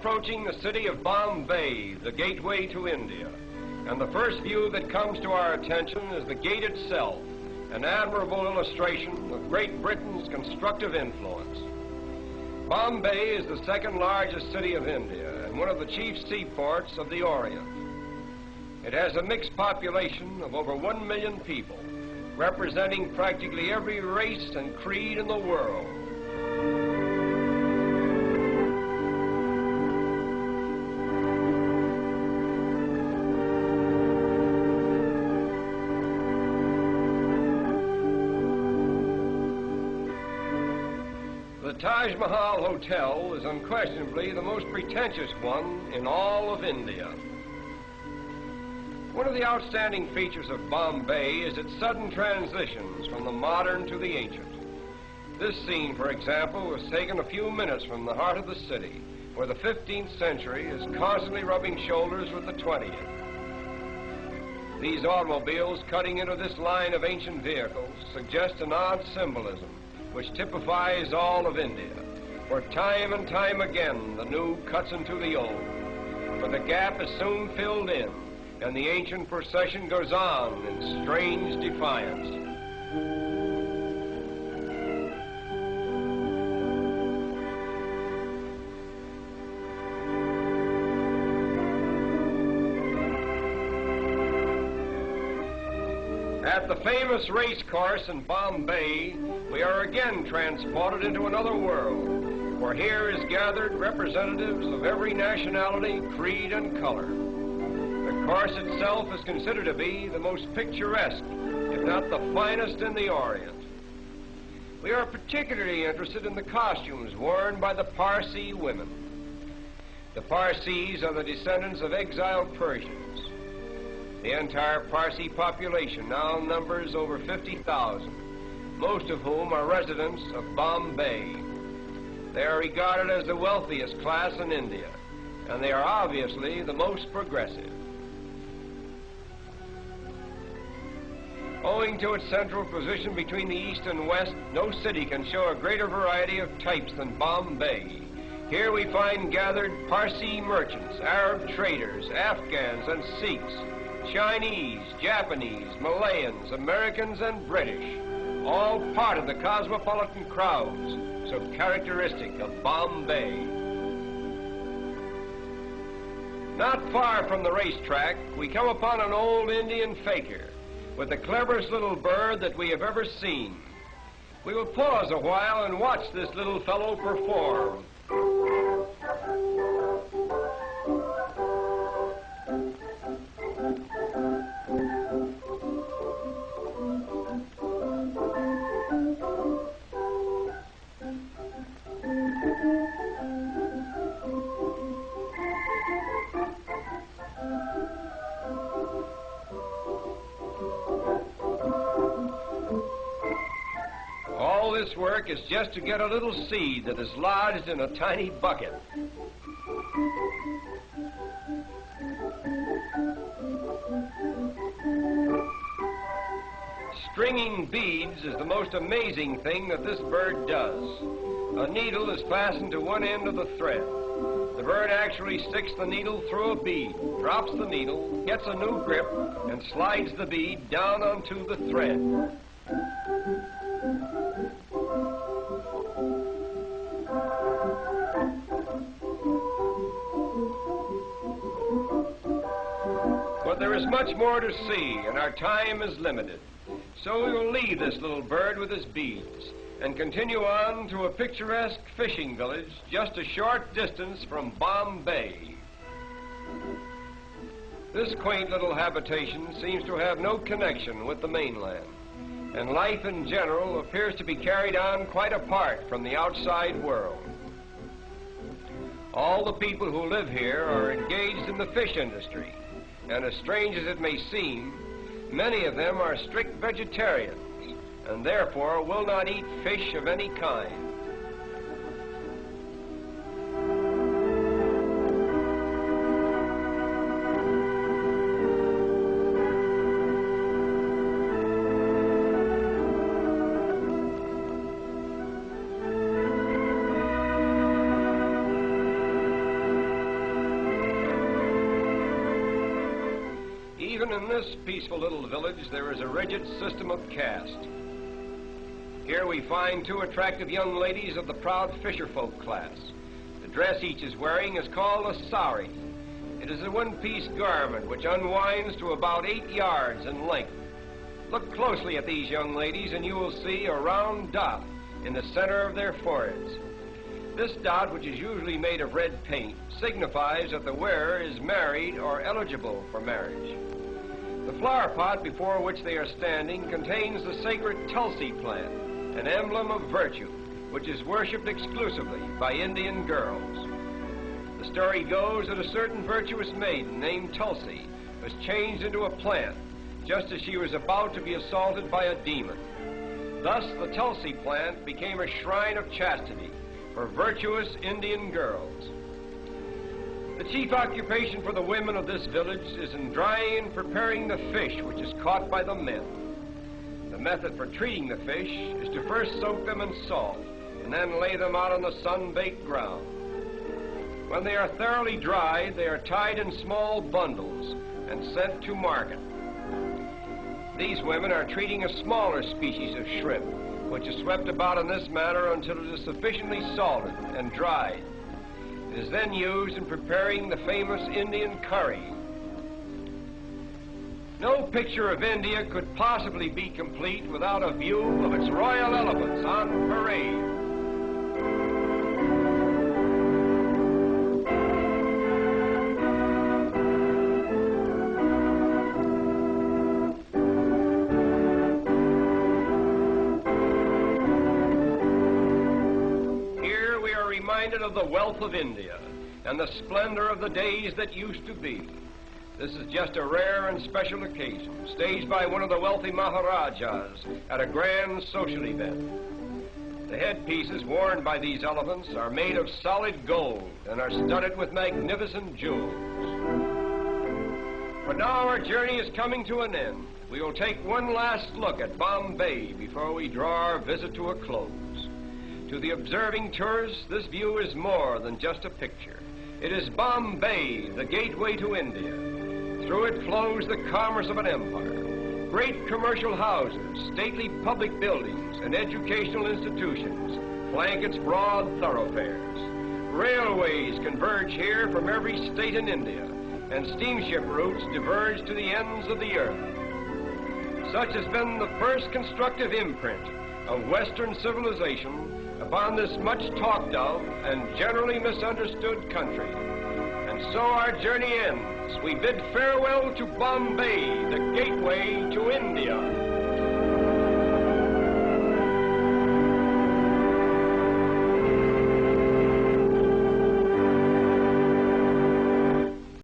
approaching the city of Bombay, the gateway to India. And the first view that comes to our attention is the gate itself, an admirable illustration of Great Britain's constructive influence. Bombay is the second largest city of India and one of the chief seaports of the Orient. It has a mixed population of over 1 million people, representing practically every race and creed in the world. The Taj Mahal Hotel is unquestionably the most pretentious one in all of India. One of the outstanding features of Bombay is its sudden transitions from the modern to the ancient. This scene, for example, was taken a few minutes from the heart of the city, where the 15th century is constantly rubbing shoulders with the 20th. These automobiles cutting into this line of ancient vehicles suggest an odd symbolism which typifies all of India, where time and time again the new cuts into the old. But the gap is soon filled in, and the ancient procession goes on in strange defiance. At the famous race course in Bombay, we are again transported into another world, where here is gathered representatives of every nationality, creed, and color. The course itself is considered to be the most picturesque, if not the finest in the Orient. We are particularly interested in the costumes worn by the Parsi women. The Parsis are the descendants of exiled Persians. The entire Parsi population now numbers over 50,000, most of whom are residents of Bombay. They are regarded as the wealthiest class in India, and they are obviously the most progressive. Owing to its central position between the East and West, no city can show a greater variety of types than Bombay. Here we find gathered Parsi merchants, Arab traders, Afghans and Sikhs, Chinese, Japanese, Malayans, Americans, and British, all part of the cosmopolitan crowds so characteristic of Bombay. Not far from the racetrack, we come upon an old Indian fakir with the cleverest little bird that we have ever seen. We will pause a while and watch this little fellow perform. All this work is just to get a little seed that is lodged in a tiny bucket. Stringing beads is the most amazing thing that this bird does. A needle is fastened to one end of the thread. The bird actually sticks the needle through a bead, drops the needle, gets a new grip, and slides the bead down onto the thread. But there is much more to see, and our time is limited. So we will leave this little bird with his beads and continue on to a picturesque fishing village just a short distance from Bombay. This quaint little habitation seems to have no connection with the mainland, and life in general appears to be carried on quite apart from the outside world. All the people who live here are engaged in the fish industry, and as strange as it may seem, many of them are strict vegetarians and therefore will not eat fish of any kind. Even in this peaceful little village, there is a rigid system of caste. Here we find two attractive young ladies of the proud fisherfolk class. The dress each is wearing is called a sari. It is a one-piece garment which unwinds to about 8 yards in length. Look closely at these young ladies and you will see a round dot in the center of their foreheads. This dot, which is usually made of red paint, signifies that the wearer is married or eligible for marriage. The flower pot before which they are standing contains the sacred Tulsi Plant, an emblem of virtue, which is worshipped exclusively by Indian girls. The story goes that a certain virtuous maiden named Tulsi was changed into a plant just as she was about to be assaulted by a demon. Thus, the Tulsi Plant became a shrine of chastity for virtuous Indian girls. The chief occupation for the women of this village is in drying and preparing the fish which is caught by the men. The method for treating the fish is to first soak them in salt and then lay them out on the sun-baked ground. When they are thoroughly dried, they are tied in small bundles and sent to market. These women are treating a smaller species of shrimp, which is swept about in this manner until it is sufficiently salted and dried. It is then used in preparing the famous Indian curry. No picture of India could possibly be complete without a view of its royal elephants on parade. Of the wealth of India and the splendor of the days that used to be. This is just a rare and special occasion, staged by one of the wealthy Maharajas at a grand social event. The headpieces worn by these elephants are made of solid gold and are studded with magnificent jewels. But now our journey is coming to an end. We will take one last look at Bombay before we draw our visit to a close. To the observing tourist, this view is more than just a picture. It is Bombay, the gateway to India. Through it flows the commerce of an empire. Great commercial houses, stately public buildings, and educational institutions flank its broad thoroughfares. Railways converge here from every state in India, and steamship routes diverge to the ends of the earth. Such has been the first constructive imprint of Western civilization upon this much talked of and generally misunderstood country. And so our journey ends. We bid farewell to Bombay, the gateway to India.